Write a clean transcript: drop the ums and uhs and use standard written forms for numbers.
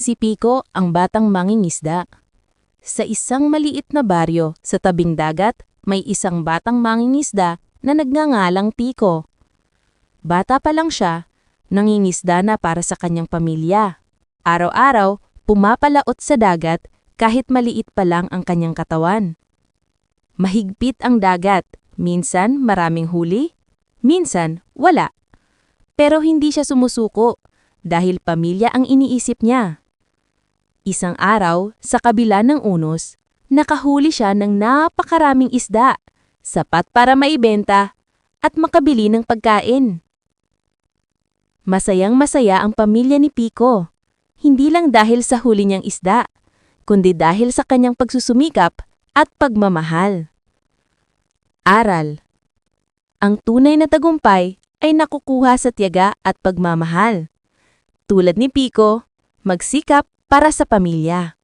Si Pico ang batang mangingisda. Sa isang maliit na baryo sa tabing dagat, may isang batang mangingisda na nagngangalang Pico. Bata pa lang siya, nangingisda na para sa kanyang pamilya. Araw-araw, pumapalaot sa dagat kahit maliit pa lang ang kanyang katawan. Mahigpit ang dagat, minsan maraming huli, minsan wala. Pero hindi siya sumusuko dahil pamilya ang iniisip niya. Isang araw, sa kabila ng unos, nakahuli siya ng napakaraming isda, sapat para maibenta at makabili ng pagkain. Masayang-masaya ang pamilya ni Pico, hindi lang dahil sa huli niyang isda, kundi dahil sa kanyang pagsusumikap at pagmamahal. Aral: ang tunay na tagumpay ay nakukuha sa tiyaga at pagmamahal. Tulad ni Pico, magsikap para sa pamilya.